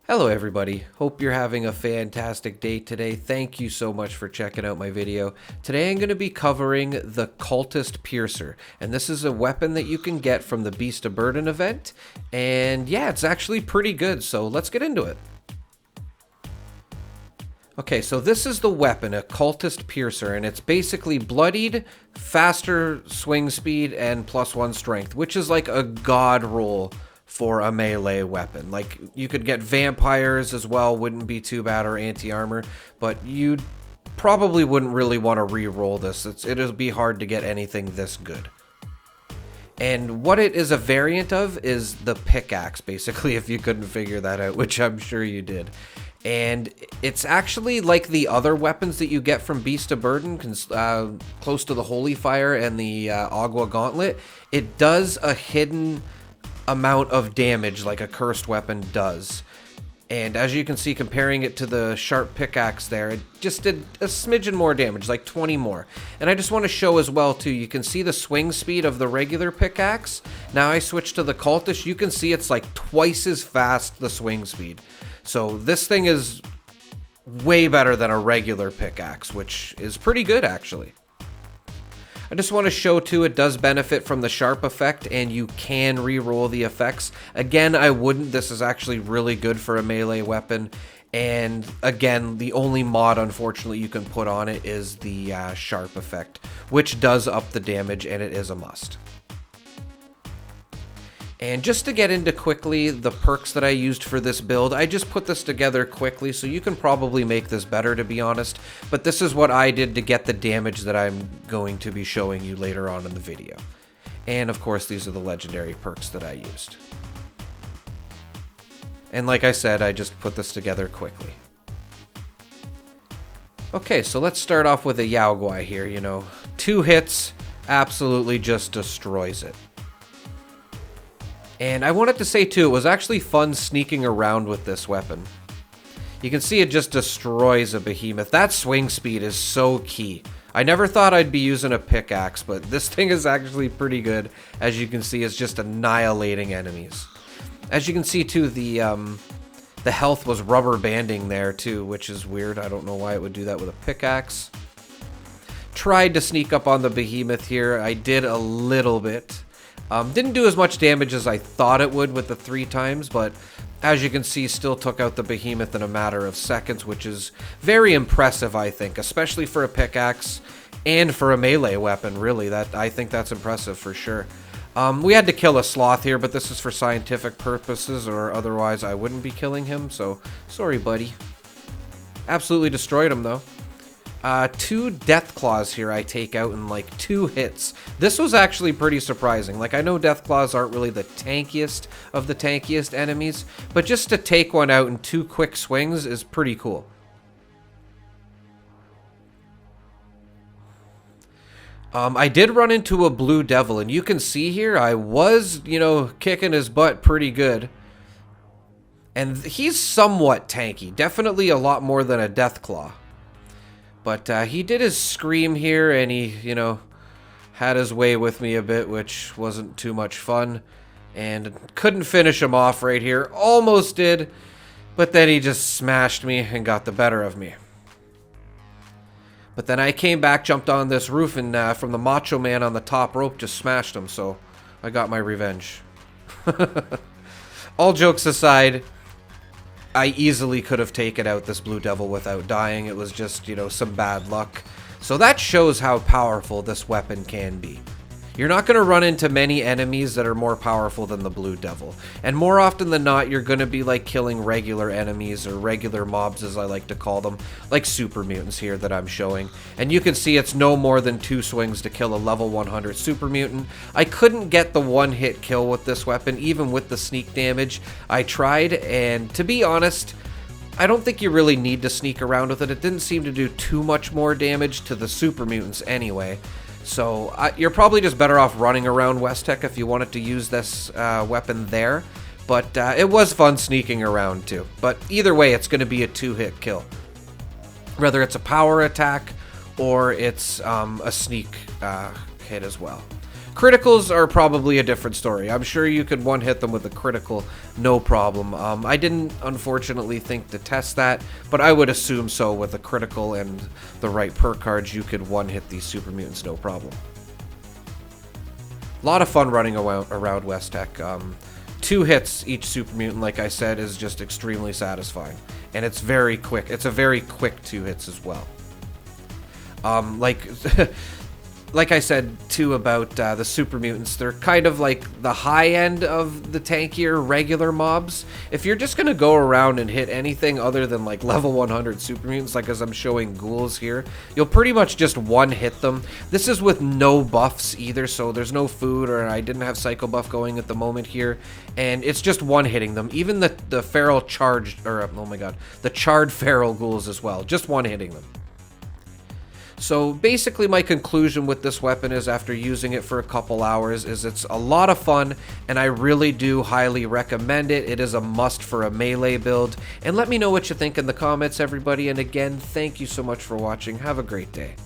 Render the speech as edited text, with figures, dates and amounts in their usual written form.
Hello everybody, hope you're having a fantastic day today. Thank you so much for checking out my video. Today I'm going to be covering the Cultist Piercer, and this is a weapon that you can get from the Beast of Burden event, and yeah, it's actually pretty good, so let's get into it. Okay, so this is the weapon, a Cultist Piercer, and it's basically bloodied, faster swing speed, and +1 strength, which is like a god roll for a melee weapon. Like, you could get vampires as well, wouldn't be too bad, or anti-armor, but you probably wouldn't really want to re-roll this. It'll be hard to get anything this good. And what it is a variant of is the pickaxe, basically, if you couldn't figure that out, which I'm sure you did. And it's actually like the other weapons that you get from Beast of Burden, close to the Holy Fire and the Agua Gauntlet. It does a hidden amount of damage like a cursed weapon does. And as you can see, comparing it to the sharp pickaxe there, it just did a smidgen more damage, like 20 more. And I just want to show as well too, you can see the swing speed of the regular pickaxe. Now I switch to the Cultist, you can see it's like twice as fast, the swing speed. So this thing is way better than a regular pickaxe, which is pretty good actually. I just want to show too, it does benefit from the sharp effect, and you can re-roll the effects. Again, I wouldn't. This is actually really good for a melee weapon. And again, the only mod, unfortunately, you can put on it is the sharp effect, which does up the damage, and it is a must. And just to get into quickly the perks that I used for this build, I just put this together quickly, so you can probably make this better, to be honest. But this is what I did to get the damage that I'm going to be showing you later on in the video. And of course, these are the legendary perks that I used. And like I said, I just put this together quickly. Okay, so let's start off with a Yao Guai here, you know. 2 hits, absolutely just destroys it. And I wanted to say too, it was actually fun sneaking around with this weapon. You can see it just destroys a behemoth. That swing speed is so key. I never thought I'd be using a pickaxe, but this thing is actually pretty good. As you can see, it's just annihilating enemies. As you can see too, the health was rubber banding there too, which is weird. I don't know why it would do that with a pickaxe. Tried to sneak up on the behemoth here. I did a little bit. Didn't do as much damage as I thought it would with the 3 times, but as you can see, still took out the behemoth in a matter of seconds, which is very impressive, I think, especially for a pickaxe and for a melee weapon, really. I think that's impressive for sure. We had to kill a sloth here, but this is for scientific purposes, or otherwise I wouldn't be killing him, so sorry, buddy. Absolutely destroyed him, though. 2 death claws here I take out in like 2 hits. This was actually pretty surprising. Like, I know death claws aren't really the tankiest of the tankiest enemies, but just to take one out in 2 quick swings is pretty cool. I did run into a blue devil, and you can see here I was, you know, kicking his butt pretty good. And he's somewhat tanky. Definitely a lot more than a death claw. But he did his scream here, and he, you know, had his way with me a bit, which wasn't too much fun. And couldn't finish him off right here. Almost did, but then he just smashed me and got the better of me. But then I came back, jumped on this roof, and from the Macho Man on the top rope, just smashed him, so I got my revenge. All jokes aside, I easily could have taken out this Blue Devil without dying. It was just, you know, some bad luck. So that shows how powerful this weapon can be. You're not going to run into many enemies that are more powerful than the Blue Devil. And more often than not, you're going to be like killing regular enemies, or regular mobs as I like to call them, like super mutants here that I'm showing. And you can see it's no more than 2 swings to kill a level 100 super mutant. I couldn't get the 1-hit kill with this weapon, even with the sneak damage. I tried, and to be honest, I don't think you really need to sneak around with it. It didn't seem to do too much more damage to the super mutants anyway. So you're probably just better off running around Westech if you wanted to use this weapon there. But it was fun sneaking around too. But either way, it's going to be a 2-hit kill. Whether it's a power attack or it's a sneak hit as well. Criticals are probably a different story. I'm sure you could one-hit them with a critical, no problem. I didn't, unfortunately, think to test that, but I would assume so. With a critical and the right perk cards, you could one-hit these super mutants, no problem. A lot of fun running around West Tech. 2 hits each super mutant, like I said, is just extremely satisfying. And it's very quick. It's a very quick 2 hits as well. Like I said, too, about the super mutants, they're kind of like the high end of the tankier regular mobs. If you're just going to go around and hit anything other than like level 100 super mutants, like as I'm showing ghouls here, you'll pretty much just one-hit them. This is with no buffs either, so there's no food, or I didn't have Psycho buff going at the moment here, and it's just one-hitting them. Even the feral charged, or oh my god, the charred feral ghouls as well, just one-hitting them. So basically my conclusion with this weapon is, after using it for a couple hours, is it's a lot of fun, and I really do highly recommend it. It is a must for a melee build. And let me know what you think in the comments, everybody. And again, thank you so much for watching. Have a great day.